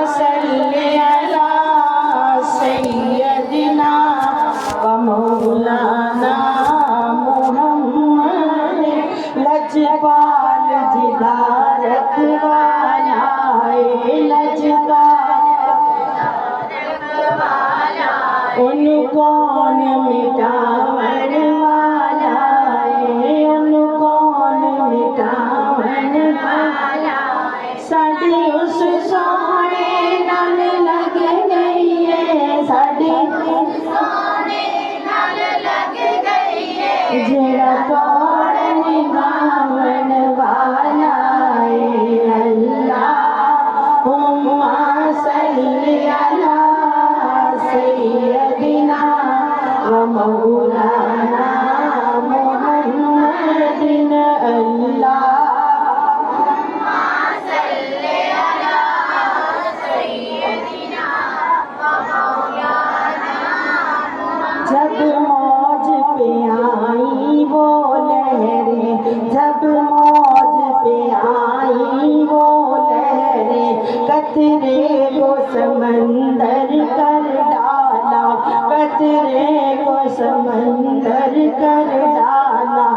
صلی علی سیدنا و مولانا محمد لجپال جدار رکھوالا ان کون مٹاون والا ان کون مٹاون والا ساڈی اس سونے نال لگ گئی ہے ساڈی سونے نال لگ گئی ہے جڑا کون نبھاون والا اللہم صلی علی سیدنا و مولانا محمد اللہم صلی علی سیدنا و مولانا محمد جب موج پہ آئی وہ لہریں جب موج پہ آئی وہ لہریں قطرے کو سمندر کر ڈالا قطرے کو سمندر کر ڈالا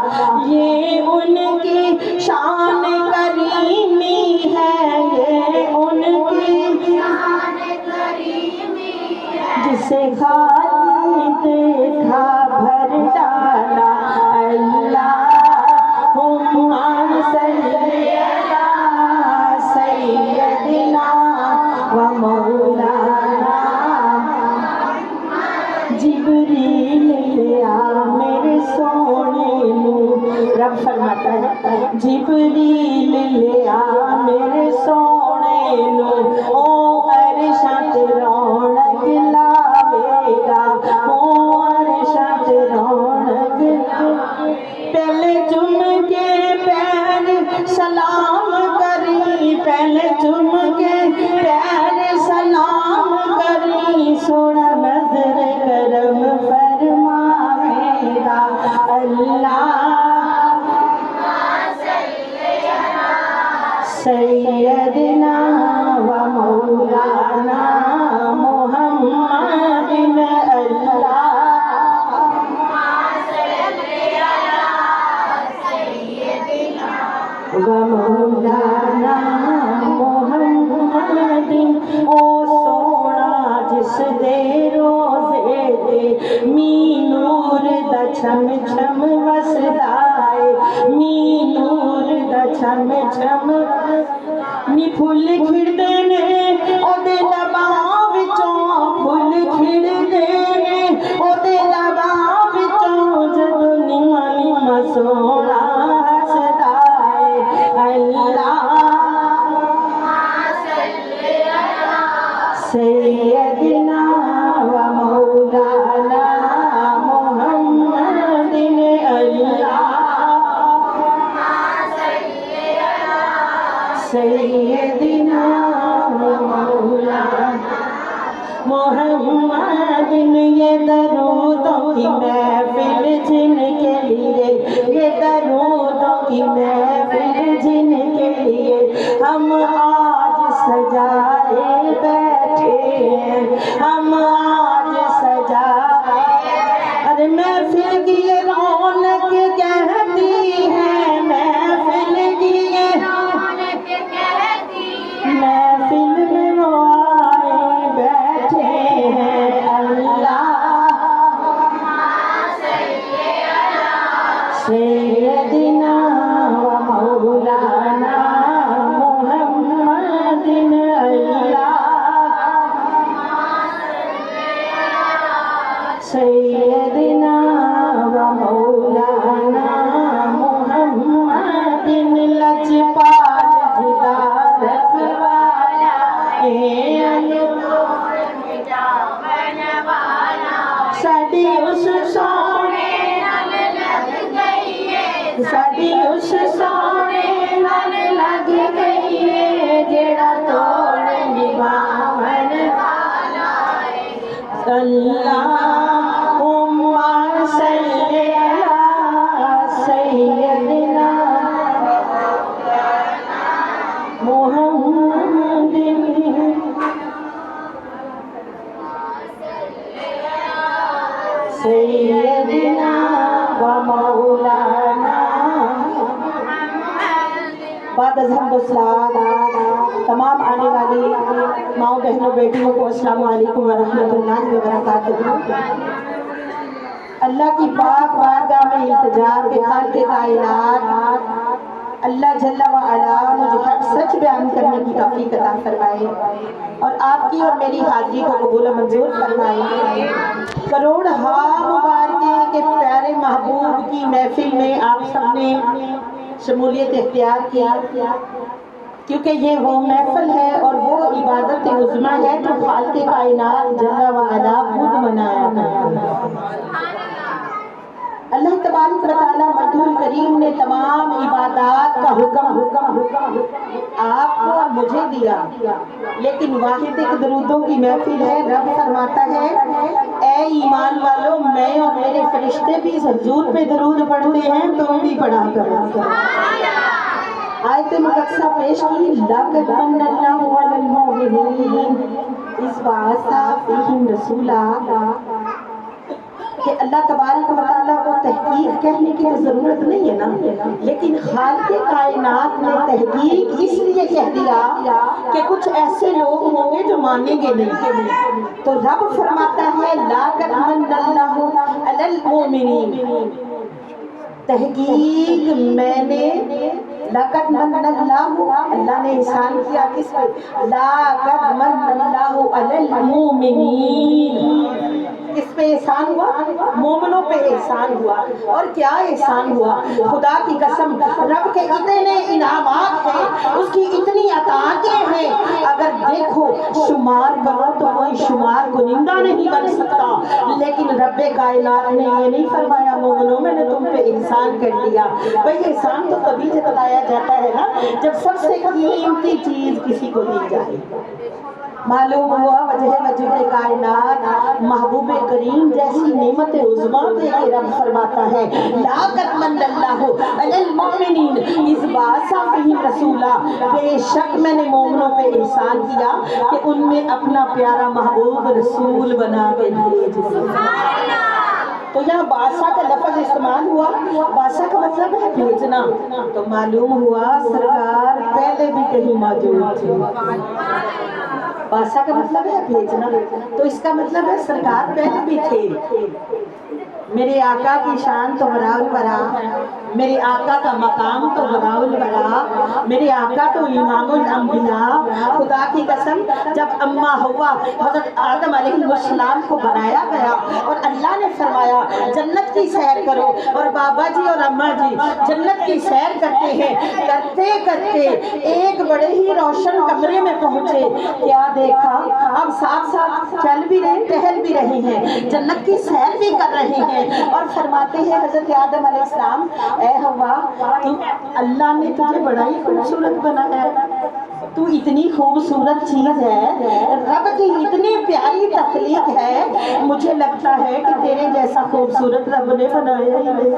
یہ ان کی شان کریمی ہے یہ ان کی شان کریمی ہے جسے خالی دیکھا بھر ڈالا اللہم صلی علی سیدنا و مولانا جبریل لے آ میرے سونے نو رب فرماتا ہے جبریل لے آ میرے سونے نو او عرشاں تے رونق لاوے گا او عرشاں تے رونق پہلے چم کے پیر سلام کری پہلے چم کے پیر سلام کری سونا نظر کرم فرمائے گا اللہم صلی علی سیدنا و مولانا محمد اللہم صلی علی سیدنا و مولانا محمد او سونا جس دے روزے دے می نور دا چھم چھم وسدا ہے می نور دا چھم چھم نی پھل کھڑدے نے او دے لباں وچوں پھل کھڑدے نے او دے لباں وچوں جدوں نیواں نیواں سونا ہسدا ہے اللہم صلی علی سیدنا و مولانا محمد اللہم صلی علی سیدنا و مولانا محمد یہ درودوں کی محفل جن کے لیے یہ درودوں کی محفل جن کے لیے ہم آج سجائے بیٹھے ہیں ہم آج سجائے ارے محفل کی یہ رونق کہتی ہے محفل کی یہ رونق کہتی ہے محفل میں وہ آئے بیٹھے ہیں اللہم صلی علی سیدنا و مولانا محمد اللہم صلی بعد از حمد و صلوات تمام آنے والی ماؤں بہنوں بیٹیوں کو السلام علیکم ورحمۃ اللہ وبرکاتہ۔ اللہ کی پاک بارگاہ میں التجا کہ خالق کائنات اللہ جل وعلا مجھے حق سچ بیان کرنے کی توفیق عطا فرمائے اور آپ کی اور میری حاضری کو قبول و منظور فرمائے۔ کروڑ مبارکے کے پیارے محبوب کی محفل میں آپ سب نے شمولیت اختیار کیا، کیونکہ یہ وہ محفل ہے اور وہ عبادت عظمیٰ ہے جو خالق کائنات جل وعلا خود منایا کرتا۔ اللہ تبارک و تعالیٰ مجید کریم نے تمام عبادات کا حکم آپ کو اور مجھے دیا، لیکن واحد ایک درودوں کی محفل ہے۔ رب فرماتا ہے اے ایمان والو، میں اور میرے فرشتے بھی حضور پہ درود پڑھتے ہیں، تم بھی پڑھا کرو۔ آیت مقدسہ پیش کی، لَقَدْ مَنَّ اللَّهُ عَلَى الْمُؤْمِنِينَ إِذْ بَعَثَ فِيهِمْ رَسُولًا، کہ اللہ تبارک و تعالیٰ کو تحقیق کہنے کی ضرورت نہیں ہے نا، لیکن خالق کائنات نے تحقیق اس لیے کہہ دیا کہ کچھ ایسے لوگ ہوں گے جو مانیں گے نہیں۔ تو رب فرماتا ہے لَقَدْ مَنَّ اللَّهُ عَلَى الْمُؤْمِنِينَ، تحقیق میں نے لَقَدْ مَنَّ اللَّهُ، اللہ نے احسان کیا کس پہ؟ لَقَدْ مَنَّ اللَّهُ عَلَى الْمُؤْمِنِينَ، کس پہ احسان ہوا؟ مومنوں پہ احسان ہوا۔ اور کیا احسان ہوا؟ خدا کی قسم، رب کے اتنے انعامات ہیں، اس کی اتنی عطاءیں ہیں، اگر دیکھو شمار کرو تو کوئی شمار کنندہ نہیں بن سکتا۔ لیکن رب کائنات نے یہ نہیں فرمایا مومنوں میں نے تم پہ احسان کر دیا۔ بھئی احسان تو تبھی جتلایا جاتا ہے نا جب سب سے قیمتی چیز کسی کو دی جائے۔ معلوم ہوا وجہ وجود کائنات محبوب کریم جیسی نعمت عظمیٰ دے کے رب فرماتا ہے لَقَدْ مَنَّ اللَّهُ عَلَى الْمُؤْمِنِينَ إِذْ بَعَثَ فِيهِمْ رَسُولًا، بے شک میں نے مومنوں پہ احسان کیا کہ ان میں اپنا پیارا محبوب رسول بنا کے بھیجا۔ تو یہاں باسا کا لفظ استعمال ہوا، باسا کا مطلب ہے بھیجنا، تو معلوم ہوا سرکار پہلے بھی کہیں موجود تھے۔ باسا کا مطلب ہے بھیجنا، تو اس کا مطلب ہے سرکار پہلے بھی تھے۔ میرے آقا کی شان تو براء البراء، میرے آقا کا مقام تو براء البراء، میرے آقا تو امام الانبیاء۔ خدا کی قسم جب اماں ہوا حضرت آدم علیہ السلام کو بنایا گیا اور اللہ نے فرمایا جنت کی سیر کرو، اور بابا جی اور اماں جی جنت کی سیر کرتے ہیں، کرتے کرتے ایک بڑے ہی روشن کمرے میں پہنچے، کیا دیکھا؟ اب ساتھ ساتھ چل بھی رہے ٹہل بھی رہے ہیں، جنت کی سیر بھی کر رہے ہیں، اور فرماتے ہیں حضرت آدم علیہ السلام اے ہوا اللہ نے تجھے بڑا ہی خوبصورت بنایا ہے، تو اتنی خوبصورت چیز ہے، رب کی اتنی پیاری تخلیق ہے، مجھے لگتا ہے کہ تیرے جیسا خوبصورت رب نے بنایا ہی نہیں۔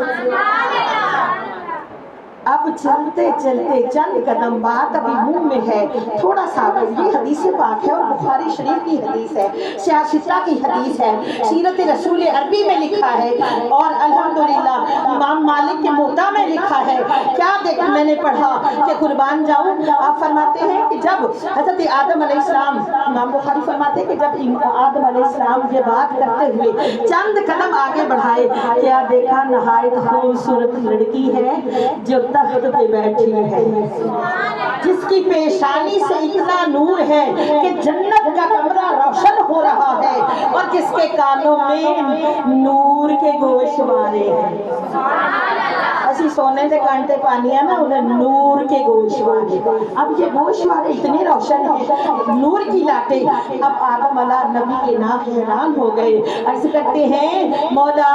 اب چلتے چلتے چند قدم بات ابھی منہ میں ہے، تھوڑا سا یہ حدیث پاک ہے اور بخاری شریف کی حدیث ہے، سیاستہ کی حدیث ہے، سیرت رسول عربی میں لکھا ہے، اور الحمدللہ امام مالک کے موطا میں لکھا ہے۔ کیا دیکھ میں نے پڑھا کہ قربان جاؤں، آپ فرماتے ہیں کہ جب حضرت آدم علیہ السلام، امام بخاری فرماتے ہیں کہ جب آدم علیہ السلام یہ بات کرتے ہوئے چند قدم آگے بڑھائے، کیا دیکھا نہایت خوبصورت لڑکی ہے جو تخت پہ بیٹھی ہے، جس کی پیشانی سے اتنا نور ہے کہ جنت کا کمرہ روشن ہو رہا ہے، اور جس کے کانوں میں نور کے گوشوارے ہیں۔ اسی سونے سے کانٹے پانی ہے نا، انہیں نور کے گوشوارے، اب یہ گوشوارے اتنے روشن ہیں، نور کی لاٹیں۔ اب آدم علیہ نبی کے نام حیران ہو گئے، عرض کرتے ہیں مولا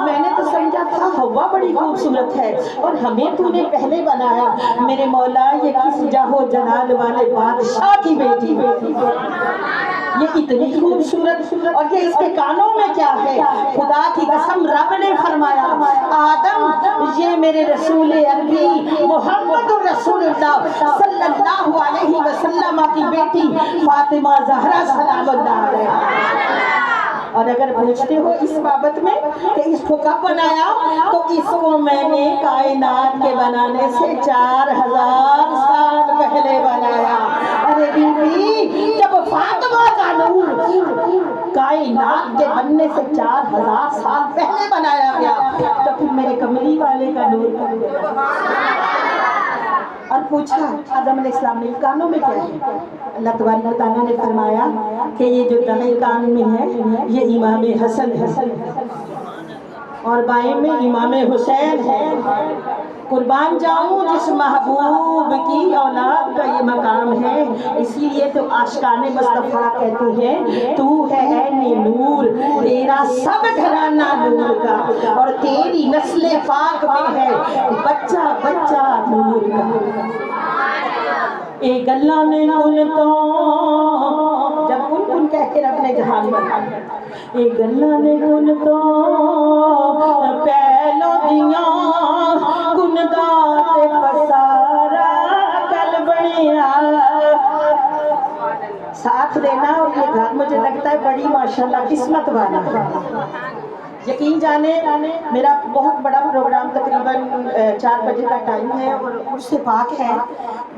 میں نے تو سمجھا تھا ہوا بڑی خوبصورت ہے اور ہمیں تو نے پہلے بنایا، میرے مولا یہ کس جاہو جلال والے بادشاہ کی بیٹی ہے، یہ اتنی خوبصورت، اور یہ اس کے کانوں میں کیا ہے؟ خدا کی قسم رب نے فرمایا آدم یہ میرے رسول عربی محمد رسول اللہ صلی اللہ علیہ وسلم کی بیٹی فاطمہ زہرا سلام اللہ علیہا، اور اگر پوچھتے ہو اس بابت میں کہ اس کو کب بنایا، تو اس کو میں نے کائنات کے بنانے سے 4000 سال پہلے بنایا۔ ارے بیوی، جب فاطمہ کا نور کائنات کے بننے سے 4000 سال پہلے بنایا گیا، تو پھر میرے کملی والے کا نور کب گیا؟ اور پوچھا آدم علیہ السلام نے کانوں میں کیا ہے؟ اللہ تبارک و تعالیٰ نے فرمایا کہ یہ جو دائیں کان میں ہے یہ امام حسن ہے، اور بائیں میں امام حسین ہے۔ قربان جاؤں جس محبوب کی اولاد کا یہ مقام ہے، اسی لیے تو عاشقان مصطفیٰ کہتے ہیں تو ہے عین نور، تیرا سب گھرانہ نور کا، اور تیری نسل پاک میں ہے بچہ بچہ نور کا۔ ایک اللہ نے کن تو، جب کن کن کہہ کے رب نے جہان بنا، ایک اللہ نے کن تو پہلو دیاں کن داتے پسارا کل بنیا۔ ساتھ دینا، اور یہ گھر مجھے لگتا ہے بڑی ماشاءاللہ قسمت والا ہے۔ یقین جانے میرا بہت بڑا پروگرام تقریباً 4 بجے کا ٹائم ہے، اور اس سے پاک ہے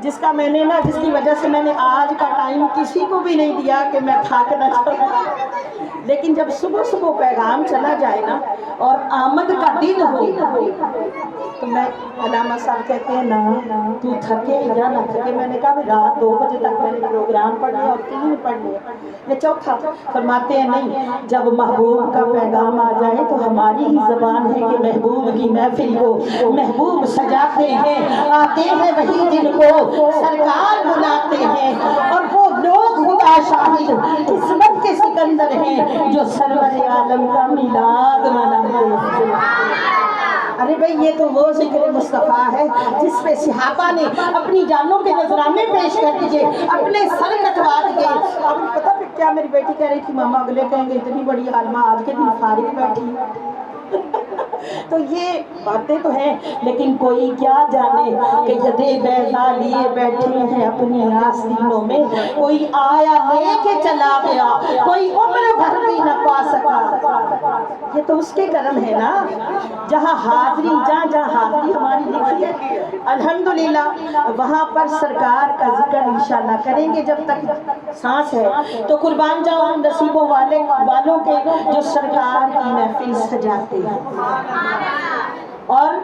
جس کا میں نے جس کی وجہ سے میں نے آج کا ٹائم کسی کو بھی نہیں دیا کہ میں تھک نہ جاؤں، لیکن جب صبح صبح پیغام چلا جائے نا اور آمد کا دن ہو، تو میں علامہ صاحب کہتے ہیں نا تو تھکے یا نہ تھکے، میں نے کہا رات 2 بجے تک میں نے پروگرام پڑھ لیا اور 3 پڑھ لیا، یہ چوتھا۔ فرماتے ہیں نہیں، جب محبوب کا پیغام آ جائے تو ہماری ہی زبان ہے کہ محبوب کی محفل کو محبوب سجاتے ہیں، آتے ہیں وہی جن کو سرکار بلاتے ہیں، اور وہ لوگ خدا شاہد قسمت کے سکندر ہیں جو سرور عالم کا میلاد مناتے ہیں۔ ارے بھائی، یہ تو وہ ذکر مصطفیٰ ہے جس پہ صحابہ نے اپنی جانوں کے نذرانے پیش کر دیے، اپنے سر کٹوا دیے۔ اب پتہ پھر کیا میری بیٹی کہہ رہی تھی، ماما اگلے کہیں گے اتنی بڑی عالمہ آج کے دن فارغ بیٹھی۔ تو یہ باتیں تو ہیں، لیکن کوئی کیا جانے کہ یدے بیضا لیے بیٹھے ہیں اپنی آستینوں میں، کوئی آیا لے کے چلا گیا، کوئی عمر بھر بھی نہ پا سکا۔ یہ تو اس کے کرم ہے نا، جہاں حاضری جہاں حاضری ہماری لکھی ہے الحمدللہ، وہاں پر سرکار کا ذکر انشاءاللہ کریں گے جب تک سانس ہے۔ تو قربان جاؤں نصیبوں والوں کے جو سرکار کی محفل سجاتے ہیں، اور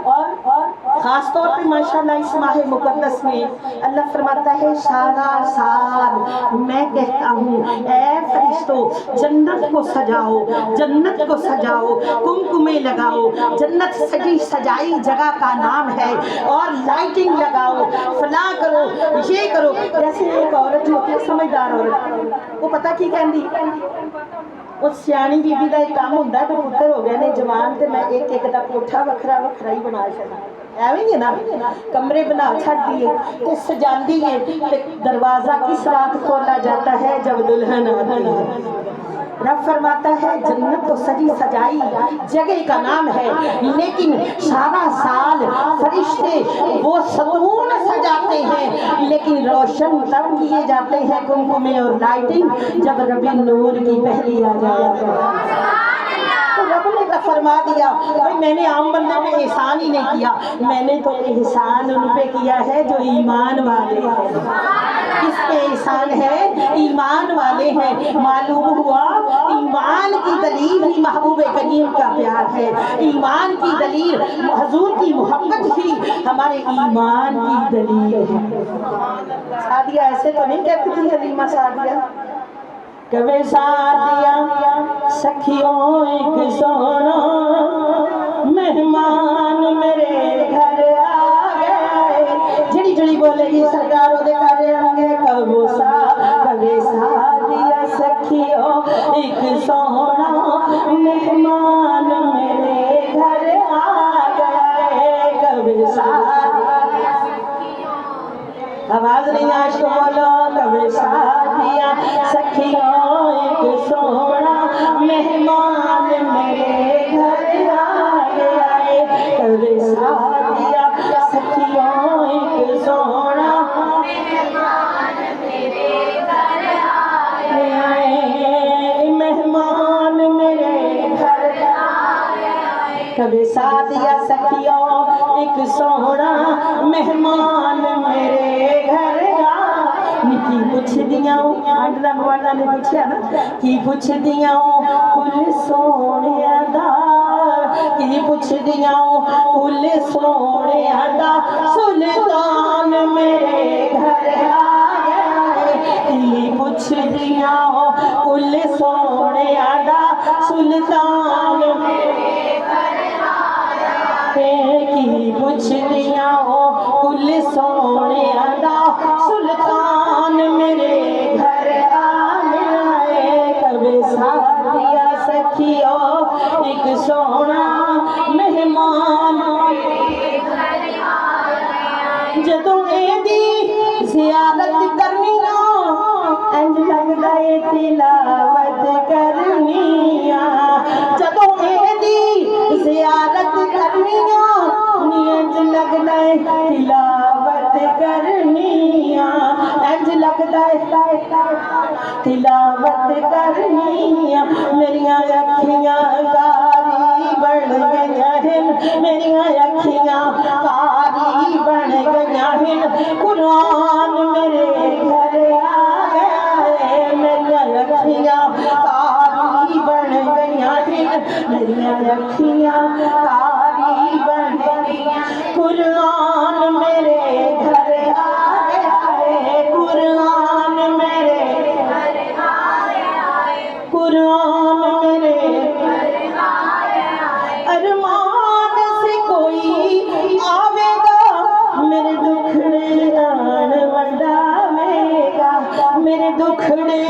خاص طور پہ ماشاءاللہ اس ماہ مقدس میں اللہ فرماتا ہے سارا سال میں کہتا ہوں اے فرشتوں جنت کو سجاؤ، جنت کو سجاؤ، کمکمے لگاؤ، جنت سجی سجائی جگہ کا نام ہے، اور لائٹنگ لگاؤ، فلاں کرو، یہ کرو۔ جیسے ایک عورت ہوتی ہے سمجھدار عورت، وہ پتہ کی کہندی، اس سیانی بی بی دا ایک کام ہوندہ ہے، تو پتر ہو گئے نے جوان تے میں ایک دا کوٹھا وکھرا وکھرا ہی بنا چھڑا، ایویں ہی نا، کمرے بنا چھڑ دیے تے سجاندی ہے، تے دروازہ کس رات کھولا جاتا ہے جب دلہن آتی ہے۔ رب فرماتا ہے جنت تو سجی سجائی جگہ کا نام ہے، لیکن سارا سال فرشتے وہ ستون سجاتے ہیں، لیکن روشن تب کیے جاتے ہیں کمکمے اور لائٹنگ جب ربی نور کی پہلی آ جائے۔ تو رب نے فرما دیا بھائی میں نے عام بندے پہ احسان ہی نہیں کیا، میں نے تو احسان ان پہ کیا ہے جو ایمان والے ہیں۔ کس پہ احسان ہے؟ ایمان والے ہیں۔ معلوم ہوا ایمان کی دلیل ہی محبوب کریم کا پیار ہے، ایمان کی دلیل حضور کی محبت ہی ہمارے ایمان کی دلیل ہے۔ سعدیہ ایسے تو نہیں کہتی تھی حلیمہ سعدیہ، کبھی سعدیہ سکھیوں ایک سونا مہمان میرے گھر آ گئے، جڑی جڑی بولے گی سرکار وہ گھر آگے، کبھی سعدیہ سکھیوں ایک سونا مہمان میرے گھر آ گئے، کبھی آواز نہیں عاشق بولو، کبھی سعدیہ سکھیوں ایک سونا مہمان میرے گھر آ گئے، کبھی سعدیہ سکھیوں ایک سونا مہمان میرے گھر آ گئے، مہمان کبھی ساتھ یا سکھیوں ایک سونا مہمان میرے گھر کی پوچھ دیا رنگ والا نے پوچھا نا کی پوچھ دیا کل سونے دا کی پوچھ دیا کل سونے دا سلطان میرے گھر کی پوچھ دیا کل سونے دا سلطان میرے گھر کی پوچھ دیا کل سونے دا سلطان میرے گھر آئے کبھی ساتھ یا سکھیو ایک سونا مہمان جدوں دی زیارت کرنی انج لگدا اے تلاوت کرنی جدوں دی زیارت کرنی انج لگدا اے تلاوت کرنی انج لگدا اے تلاوت کرنی میریاں اکھیاں کاری بن گئیاں ہن میریاں اکھیاں کاری بن گئیاں ہن قرآن میرے گھر آ گیا ہے میریاں اکھیاں کاری بن گئیاں ہن میریاں اکھیاں کاری بن گئیاں قرآن میرے گھر آ گیا ہے قرآن میرے گھر آیا ہے قرآن میرے گھر آیا ہے ارمان سے کوئی آوے گا میرے دکھڑے آن وڈاوے گا میرے دکھڑے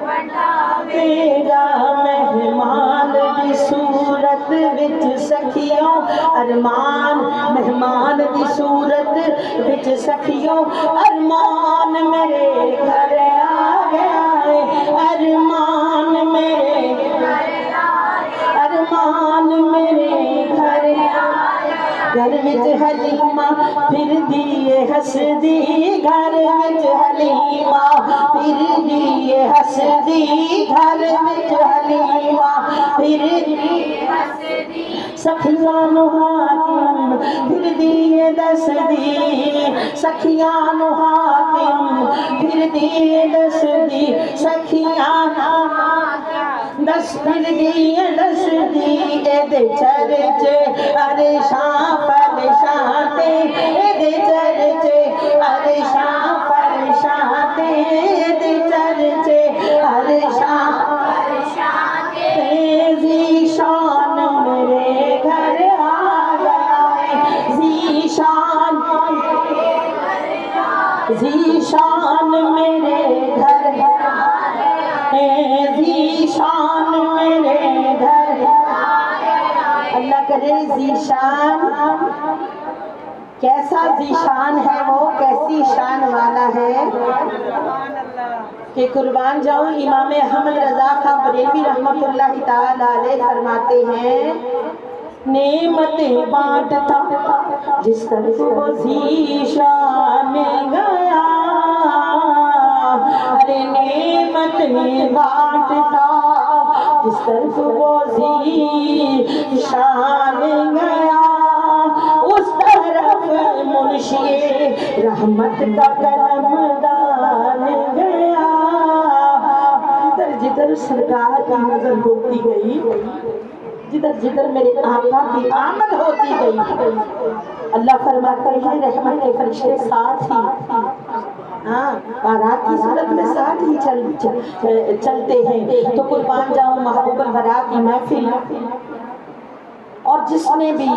وڈاوے گا مہمان دی صورت وچ سکھیوں ارمان مہمان دی صورت وچ سکھیوں ارمان میرے گھر آ گیا ہے ارمان میرے ارمان میرے گھر گھر وچ حلیمہ پھر دیے ہس دی گھر وچ حلیمہ پھر دیے ہس دی گھر وچ حلیمہ پھر دیے ہس دی سکھیاں نو حاکم پھر دیے دس دی سکھیاں نو حاکم پھر دیے دس دی سکھیاں دس پھر دیے دس دی اے دے چرچے ارے شاں پریشان تے اے دے چرچے ارے شاں پریشان تے اے دے چرچے ارے شاں پریشان تے ذیشان میرے گھر آ گیا ہے ذیشان ذیشان میرے گھر ذیشان میرے گھر اللہ کرے ذیشان کیسا ذیشان ہے وہ کیسی شان والا ہے کہ قربان جاؤں امام احمد رضا خان بریلوی رحمت اللہ تعالی علیہ فرماتے ہیں نعمتیں بانٹتا جس طرف وہ ذیشان گیا ارے نعمتیں بانٹتا جس طرف وہ ذیشان گیا اس طرف منشی رحمت کا قلم دان گیا جدھر جدھر سرکار کی نظر ہوتی گئی جدھر جدھر میرے آقا کی آمد ہوتی گئی اللہ فرماتا ہے رحمت کے فرشتے ساتھ ہی بارات کی صورت میں ساتھ ہی چلتے ہیں تو قربان جاؤں محبوب الورا کی محفل اور جس نے بھی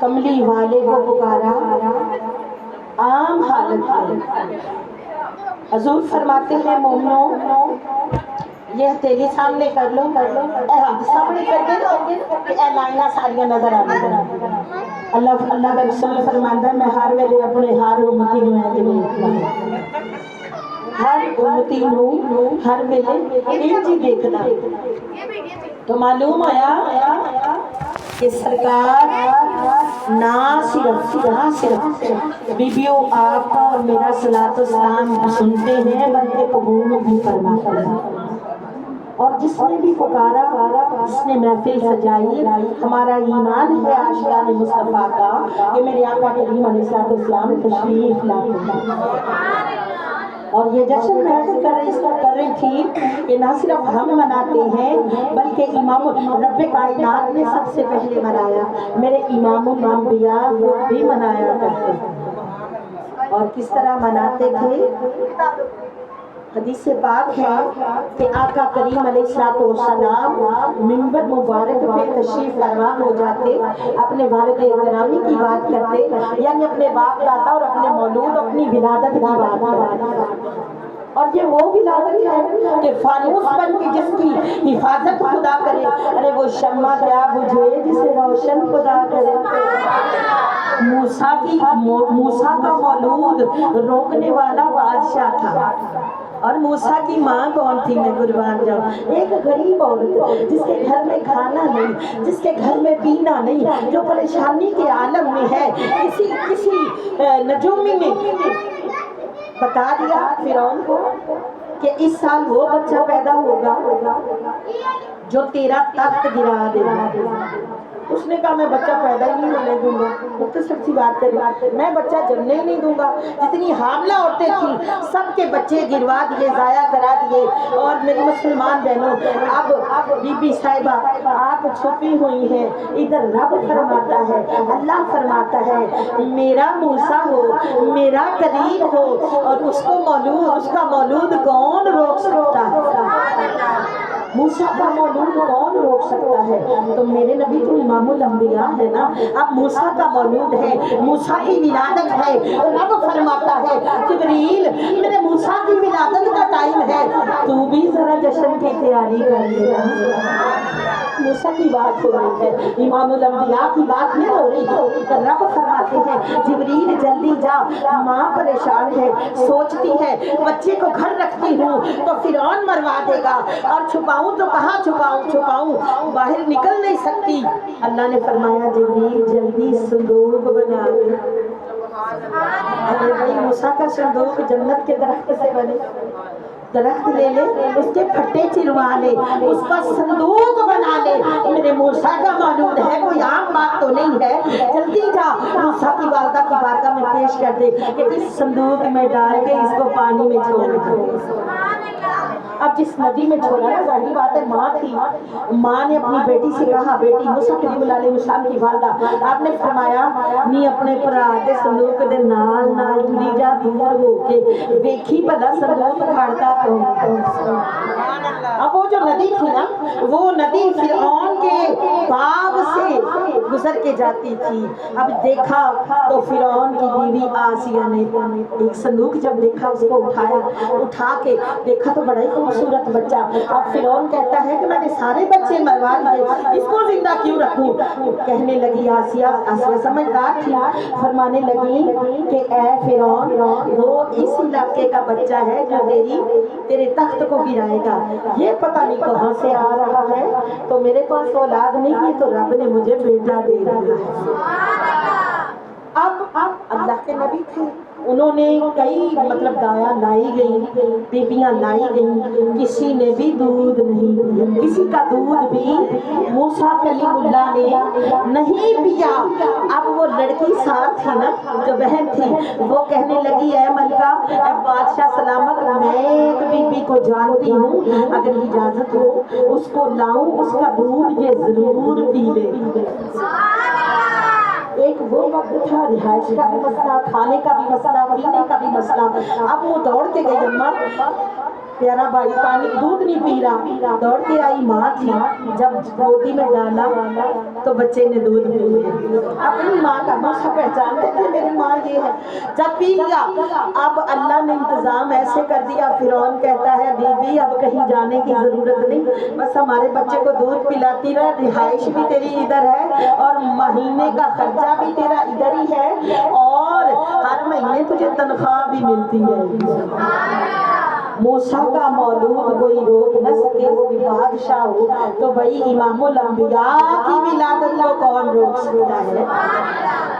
کملی والے کو پکارا عام حالت میں حضور فرماتے ہیں مومنوں یہ تیری سامنے کر لو اے سامنے کر دے کہ اے لائنہ ساریاں نظر آنے اللہ کا رسول فرماتا ہے میں ہر ویلے اپنے ہر امتی نو ہر امتی نو ہر ویلے انج ہی دیکھنا تو معلوم آیا کہ سرکار نہ صرف بیبیوں آپ کا اور میرا صلاۃ و سلام سنتے ہیں بلکہ قبول بھی فرماتے ہیں اور جس نے بھی پکارا جس نے محفل سجائی، ہمارا ایمان ہے عاشقان مصطفیٰ کا کہ میرے آقا کریم علیہ السلام تشریف لاتے ہیں۔ اور یہ جشن میں ایسے کر رہی تھی کہ نہ صرف ہم مناتے ہیں بلکہ امام رب کائنات نے سب سے پہلے منایا، میرے امام الانبیاء بھی منایا کرتے ہیں۔ اور کس طرح مناتے تھے؟ حدیث پاک ہے کہ آقا کریم علیہ السلام منبر مبارک پہ تشریف فرما ہو جاتے، اپنے والد گرامی کی بات کرتے، یعنی اپنے باپ دادا اور اپنے مولود اپنی ولادت کی بات کرتے۔ اور یہ وہ ولادت ہے کہ فانوس بن کے جس کی حفاظت خدا کرے، ارے وہ شمع کیا بجھے جسے روشن خدا کرے۔ موسیٰ کا مولود روکنے والا بادشاہ تھا، اور موسیٰ کی ماں کون تھی؟ میں قربان جاؤں، ایک غریب عورت جس کے گھر میں کھانا نہیں، جس کے گھر میں پینا نہیں، جو پریشانی کے عالم میں ہے۔ کسی نجومی نے بتا دیا فرعون کو کہ اس سال وہ بچہ پیدا ہوگا جو تیرا تخت گرا دے گا۔ اس نے کہا میں بچہ پیدا ہی نہیں ہونے دوں گا، مختصر سی بات ہے، میں بچہ جننے ہی نہیں دوں گا۔ جتنی حاملہ عورتیں تھیں سب کے بچے گروا دیے، ضائع کرا دیے۔ اور میری مسلمان بہنوں، اب بی بی صاحبہ آپ چھپی ہوئی ہیں، ادھر رب فرماتا ہے، اللہ فرماتا ہے میرا موسیٰ ہو، میرا کریم ہو، اور اس کا مولود کون روک سکتا ہے؟ موسیٰ کا مولود کون روک سکتا ہے؟ تو میرے نبی تو امام الانبیاء ہے نا، اب موسیٰ کا مولود ہے، موسیٰ کی ولادت ہے، رب فرماتا ہے جبریل میرے موسیٰ کی ولادت کا ٹائم ہے، تو بھی ذرا جشن کی تیاری کر لے۔ موسیٰ کی بات ہو رہی ہے، امام الانبیاء کی بات نہیں ہو رہی، تو رب فرماتے ہیں جبریل جلدی جا، ماں پریشان ہے، سوچتی ہے بچے کو گھر رکھتی ہوں تو فرعون مروا دے گا، اور چھپاؤں تو کہاں چھپاؤں، باہر نکل نہیں سکتی۔ اللہ نے فرمایا جبریل جلدی صندوق بنا لے۔ ارے بھائی موسیٰ کا صندوق جنت کے درخت سے بنے، درخت لے لے، اس کے پھٹے چروا لے، اس کا صندوق بنا لے۔ میرے موسیٰ کا مولود ہے، کوئی عام بات تو نہیں ہے، جلدی جا موسیٰ کی والدہ کی بارگاہ میں پیش کر دے کہ اس صندوق میں ڈال کے اس کو پانی میں چھوڑ دے۔ اب جس ندی میں چھوڑا نا، ظاہری بات ہے ماں تھی، ماں نے اپنی بیٹی سے کہا بیٹی موسیٰ کلیم اللہ علیہ السلام کی والدہ، آپ نے فرمایا نی اپنے پرا دے صندوق دے نال نال ٹری جا دور ہو کے دیکھی بھلا صندوق کھڑتا تو۔ اب وہ جو ندی تھی نا، وہ ندی فرعون کے باغ سے گزر کے جاتی تھی۔ اب دیکھا تو فرعون کی بیوی آسیہ نے ایک صندوق جب دیکھا اس کو اٹھا کے دیکھا تو بڑا ہی خوبصورت بچہ۔ اب فرعون کہتا ہے کہ میں نے سارے بچے مروا دیے، اس کو زندہ کیوں رکھوں؟ کہنے لگی آسیہ سمجھدار تھی، فرمانے لگی کہ اے فرعون وہ اس علاقے کا بچہ ہے جو تیرے تخت کو گرائے گا، یہ پتہ نہیں کہاں سے آ رہا ہے، تو میرے پاس اولاد نہیں ہے تو رب نے مجھے بیٹا دے دیا ہے۔ اب اللہ کے نبی تھے، انہوں نے کئی دایا لائی گئی، بیبیاں لائی گئیں، کسی نے بھی دودھ نہیں پیا، کسی کا دودھ بھی موسیٰ کلیم اللہ نے نہیں پیا۔ اب وہ لڑکی ساتھ تھی نا، جو بہن تھی، وہ کہنے لگی اے ملکہ، اے بادشاہ سلامت، میں ایک بی بی کو جانتی ہوں، اگر اجازت ہو اس کو لاؤں، اس کا دودھ یہ ضرور پی لے۔ ایک وہ وقت تھا رہائش کا بھی مسئلہ، کھانے کا بھی مسئلہ، پینے کا بھی مسئلہ۔ اب وہ دوڑ کے گئی، اماں پیارا بھائی پانی دودھ نہیں پی رہا، دوڑ کے آئی ماں تھی، جب گودی میں ڈالا تو بچے نے دودھ پی لیا۔ اپنی ماں کا موسیٰ پہچانتے تھے میری ماں یہ ہے، جب پی لیا اب اللہ نے انتظام ایسے کر دیا، فرعون کہتا ہے بی بی اب کہیں جانے کی ضرورت نہیں، بس ہمارے بچے کو دودھ پلاتی رہ، رہائش بھی تیری ادھر ہے اور مہینے کا خرچہ بھی تیرا ادھر ہی ہے، اور ہر مہینے تجھے تنخواہ بھی ملتی ہے۔ موسیٰ کا مولود کوئی روک نہ سکے، وہ بھی بادشاہ ہو، تو بھائی امام الانبیاء کی ولادت کو کون روک سکتا ہے؟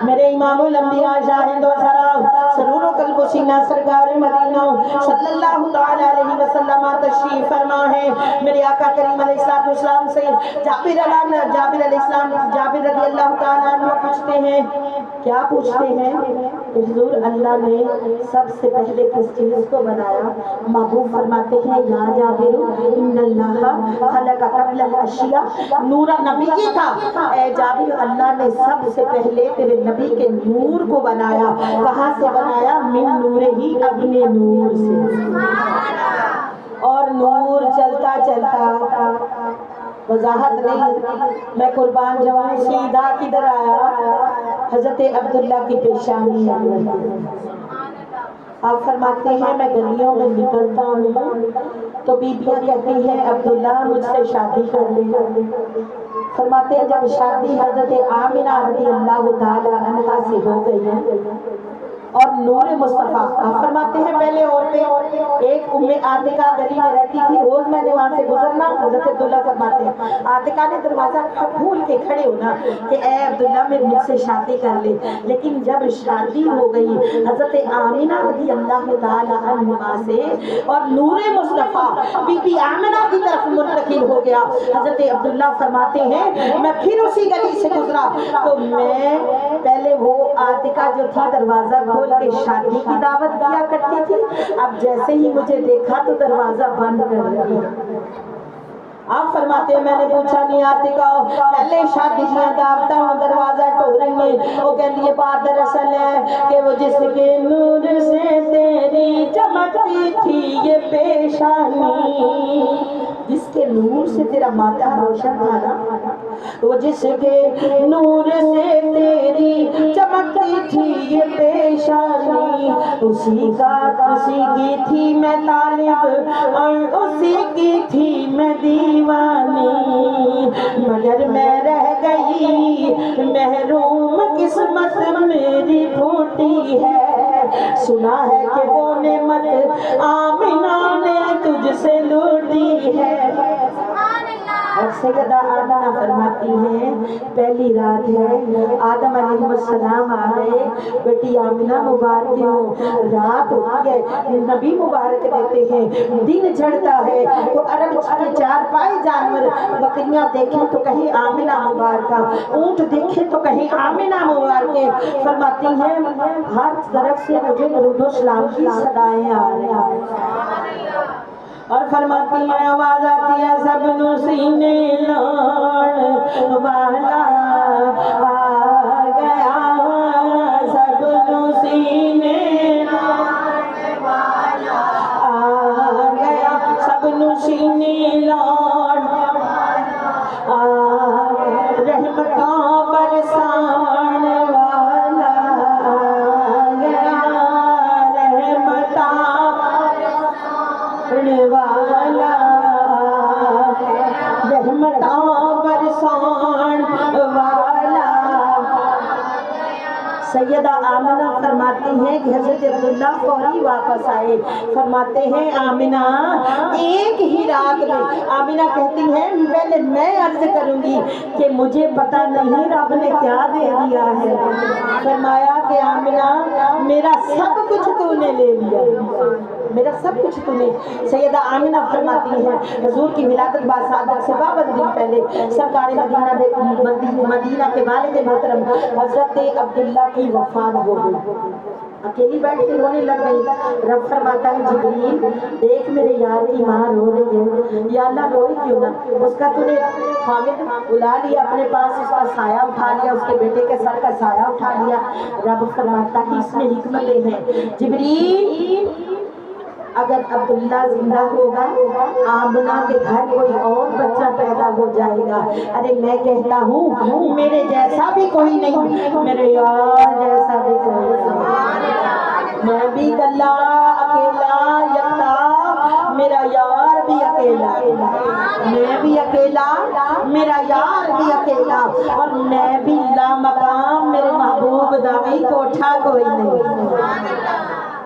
میرے امام الانبیاء شاہد و سراب سرور و قلب و سینہ سرکار مدینہ صلی اللہ تعالیٰ علیہ وسلم تشریف فرما ہے۔ میرے آقا کریم علیہ السلام سے جابر رضی اللہ تعالیٰ عنہ پوچھتے ہیں، کیا پوچھتے ہیں؟ حضور اللہ نے سب سے پہلے کس چیز کو بنایا؟ محبوب فرماتے ہیں یا جابر ان اللہ خلق قبل الاشیاء نور نبی کا، اے جابر اللہ نے سب سے پہلے تیرے نبی کے نور کو بنایا۔ کہاں سے بنایا؟ من نور ہی، اپنے نور سے۔ اور نور چلتا چلتا، وضاحت نہیں میں قربان جاؤں، سیدھا کدھر آیا؟ حضرت عبداللہ کی پیشانی آپ فرماتے ہیں میں گلیوں میں نکلتا ہوں تو بیبیاں کہتی ہیں عبداللہ مجھ سے شادی کر لے۔ فرماتے ہیں جب شادی حضرت آمنہ رضی اللہ تعالی عنہا سے ہو گئی اور نور مصطفیٰ، آپ فرماتے ہیں پہلے عورتیں، ایک ام عاتقہ گلی میں رہتی تھی، روز میں نے وہاں سے گزرنا، حضرت عبداللہ فرماتے ہیں عاتقہ نے دروازہ کھول کے کھڑے ہونا کہ اے عبداللہ میں مجھ سے شادی کر لے۔ لیکن جب شادی ہو گئی حضرت آمنہ رضی اللہ تعالی عنہا سے اور نور مصطفیٰ بی بی آمنہ کی طرف منتقل ہو گیا، حضرت عبداللہ فرماتے ہیں میں پھر اسی گلی سے گزرا تو میں پہلے وہ عاتقہ جو تھی دروازہ کھول کے شادی کی دعوت دیا کرتی تھی، اب جیسے ہی مجھے دیکھا تو دروازہ بند کر دیا۔ آپ فرماتے ہیں میں نے پوچھا نہیں عاتقہ پہلے شادی کی دعوتاں دروازہ ٹورنگے، وہ کہتی ہے بات دراصل ہے کہ وہ جس کے نور سے تیری چمکتی تھی یہ پیشانی، جس کے نور سے تیرا ماتھا روشن تھا نا، وہ جس کے نور سے تیری چمکتی تھی یہ پیشانی، اسی کی تھی میں طالب اور اسی کی تھی میں دیوانی، مگر میں رہ گئی محروم قسمت میری پھوٹی ہے، سنا ہے کہ وہ نعمت آمنہ نے تجھ سے لوٹی ہے۔ اور سیدہ آمنہ فرماتی ہیں پہلی رات ہے آدم علیہ السلام آ گئے، بیٹی آمنہ مبارک ہو، رات ہوتی ہے نبی مبارک رہتے ہیں، دن جھڑتا ہے تو عرب کے چار پائے جانور، بکریاں دیکھیں تو کہیں آمنہ مبارکہ، اونٹ دیکھیں تو کہیں آمنہ مبارکہ، فرماتی ہیں ہر طرف سے مجھے درود و سلام کی صدائیں آ رہی ہیں، اور فرماتی ہیں آواز آتی ہے سب نو سینے لاڑ والا آ گیا، سب نو سینے لاڑ والا آ گیا، سب نو سینے لاڑ والا آ گیا، رحمتاں برسان والا آ گیا، رحمتاں والا رحمتاں برسان والا۔ سیدہ آمنہ فرماتی ہیں کہ حضرت عبداللہ فوری واپس آئے، فرماتے ہیں آمنہ ایک ہی رات میں، آمنہ کہتی ہیں پہلے میں عرض کروں گی کہ مجھے پتہ نہیں رب نے کیا دے دیا ہے، فرمایا کہ آمنہ میرا سب کچھ تو نے لے لیا، میرا سب کچھ تو نے۔ سیدہ آمنہ فرماتی ہیں حضور کی ولادت باسعادت سے 52 دن پہلے سرکار مدینہ کے والد محترم حضرت عبداللہ کی وفات ہو گئی، اکیلی بیٹھ کے رونے لگ گئی۔ رب فرماتا ہے جبریل دیکھ میرے یار کی ماں رو رہی ہے، یا اللہ روئی کیوں نہ، اس کا تو نے حامد بلا لیا اپنے پاس، اس کا سایہ اٹھا لیا، اس کے بیٹے کے سر کا سایہ اٹھا لیا۔ رب فرماتا ہے اس میں حکمتیں ہیں، جبریل اگر عبداللہ زندہ ہوگا آمنہ کے گھر کوئی اور بچہ پیدا ہو جائے گا، ارے میں کہتا ہوں میرے جیسا بھی کوئی نہیں، میرے یار جیسا بھی کوئی نہیں، میں بھی کلا اکیلا یکتا، میرا یار بھی اکیلا، میں بھی اکیلا میرا یار بھی اکیلا، اور میں بھی لامقام میرے محبوب دامی کوٹھا کوئی نہیں۔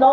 9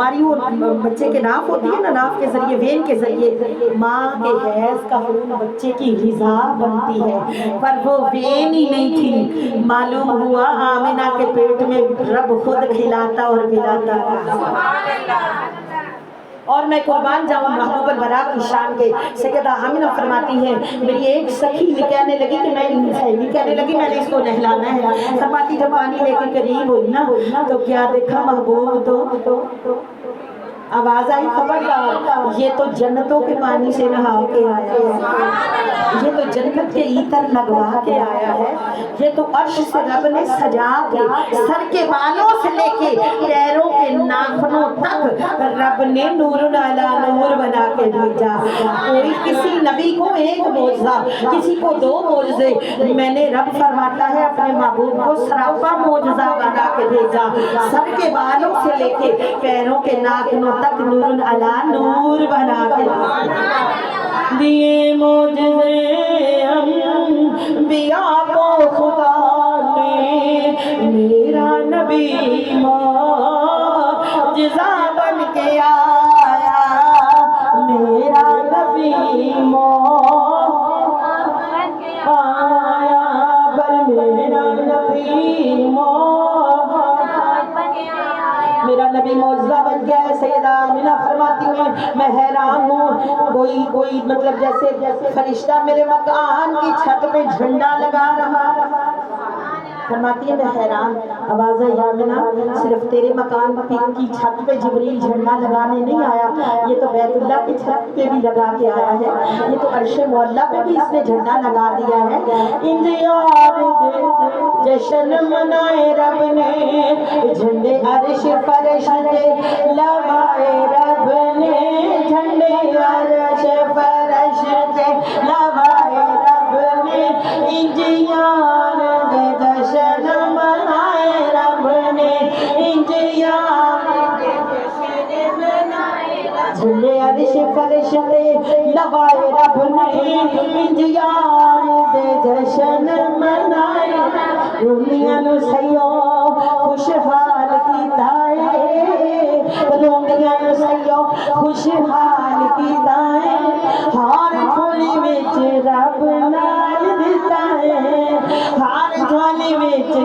ہماری وہ بچے کے ناف ہوتی ہے نا، ناف کے ذریعے، وین کے ذریعے ماں کے حیض کا خون بچے کی غذا بنتی ہے، پر وہ وین ہی نہیں تھی، معلوم ہوا آمنہ کے پیٹ میں رب خود کھلاتا اور پلاتا رہا۔ اور میں قربان جاؤں محبوب البرا کی شان کے، سیدہ آمنہ فرماتی ہیں میری ایک سخی کہنے لگی کہ میں سہیلی کہنے لگی میں نے اس کو نہلانا ہے، فرماتی جب پانی لے کے قریب ہوئی نا تو کیا دیکھا محبوب، تو آواز آئی خبردار یہ تو جنتوں کے پانی سے نہا کے آیا ہے، یہ تو جنت کے عطر لگوا کے آیا ہے، یہ تو عرش سے رب نے سجا کے سر کے بالوں سے لے کے پیروں کے ناخنوں تک رب نے نور علی نور بنا کے بھیجا۔ کوئی کسی نبی کو ایک معجزہ، کسی کو دو معجزے، میں نے رب فرماتا ہے اپنے محبوب کو سراپا معجزہ بنا کے بھیجا، سر کے بالوں سے لے کے پیروں کے ناخنوں تک نور علی نور بنا کے دیے معجزے انبیاء کو خدا نے، میرا نبی معجزہ بن کے آیا، میرا نبی آیا، پر میرا نبی میرا نبی معجزہ بن گیا ہے۔ سیدہ آمنہ فرماتی ہیں میں حیران ہوں، کوئی مطلب جیسے فرشتہ میرے مکان کی چھت پہ جھنڈا لگا رہا، فرماتی ہے میں حیران، آواز ہے آمنہ صرف تیرے مکان کی چھت پہ جبریل جھنڈا لگانے نہیں آیا، یہ تو بیت اللہ کی چھت پہ بھی لگا کے آیا ہے، یہ تو عرش معلیٰ پہ بھی اس نے جھنڈا لگا دیا ہے۔ جشن منائے رب نے، جھنڈے عرش فرش دے لوائے رب نے، جھنڈے عرش فرش دے لوائے رب نے، انجیان دے جشن منائے رب نے، انجیان دے جشن منائے رب نے، جھنڈے عرش فرش دے لوائے رب نے، انجیان دے جشن منائے رب نے، رومیاں نو سیو خوشحال کیتا ہے، رومیاں نو سیو خوشحال کیتا ہے، ہار جھولی وچ رب نال دتا ہے، ہار جھولی وچ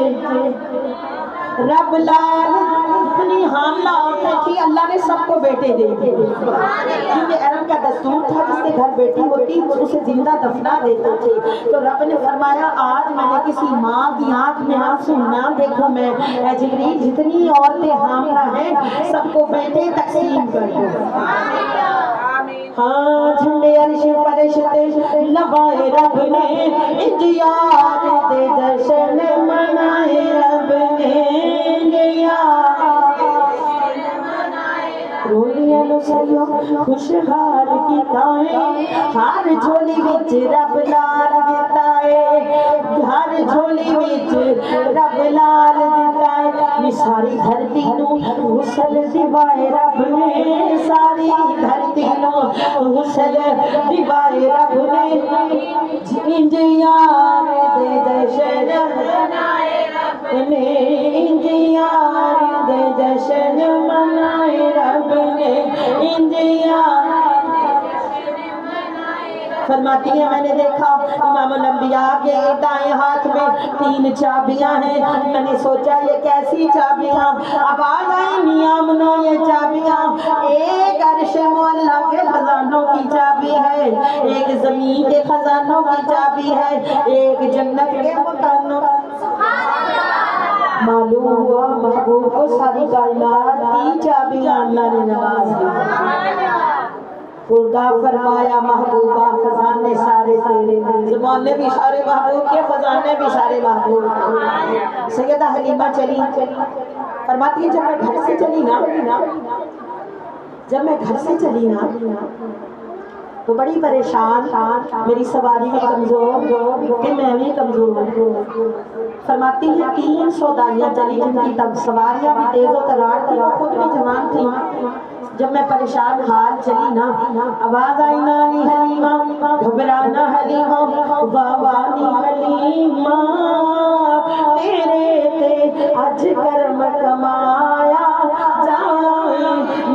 رب لال، اتنی حاملہ عورتیں تھی اللہ نے سب کو بیٹے دے دیے، کیونکہ عرب کا دستور تھا جس کے گھر بیٹی ہوتی اسے زندہ دفنا دیتے تھے، تو رب نے فرمایا آج میں نے کسی ماں کی آنکھ میں آنسو نہ دیکھو، میں اے جبریل جتنی عورتیں حاملہ ہیں سب کو بیٹے تقسیم کر دو۔ ہاں جھنڈے عرش فرش دے لوائے رب نے، انجیان دے جشن منائے رب نے، رولیاں نو سیو خوشحال کیتا ہے، ہر جھولی وچ رب لال دتا ہے، ہر جھولی وچ رب لال دتا ہے، ساری دھرتی نو غسل دیوائے رب نے، ساری دھرتی نو غسل دیوائے رب نے، انجیان دے جشن منائے رب نے، انجیان دے جشن منائے رب نے، انجیان فرماتی ہیں میں نے دیکھا امام الانبیاء کے دائیں ہاتھ میں 3 چابیاں ہیں، میں نے سوچا یہ کیسی چابیاں، آواز آئی میاں منو یہ چابیاں ایک عرش معلیٰ کے خزانوں کی چابی ہے، ایک زمین کے خزانوں کی چابی ہے، ایک جنت کے مکانوں، معلوم ہوا محبوب کو ساری کائنات کی چابیاں اللہ نے نواز دی، خدا فرمایا محبوبہ خزانے سارے تیرے، زمانے بھی سارے محبوب کے، خزانے بھی سارے محبوب کے۔ سیدہ حلیمہ چلی، فرماتی ہے جب میں گھر سے چلی نا تو بڑی پریشان، میری سواری میں کمزور کہ میں بھی کمزور، فرماتی ہے 300 دائیاں چلی جن کی تب سواریاں بھی تیز و ترار تھی، خود بھی جوان تھی، جب میں پریشان حال چلی نا آواز آئی نانی حلیمہ گھبرانا حلیمہ وانی حلیمہ تیرے تے اج کرم کمایا جائے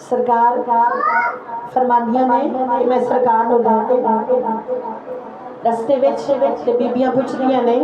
ਸਰਕਾਰ ਫਰਮਾਉਂਦੀਆਂ ਨੇ ਕਿ ਮੈਂ ਸਰਕਾਰ ਨੂੰ ਲੈ ਕੇ ਰਸਤੇ ਵਿੱਚ ਤੇ ਬੀਬੀਆਂ ਪੁੱਛਦੀਆਂ ਨੇ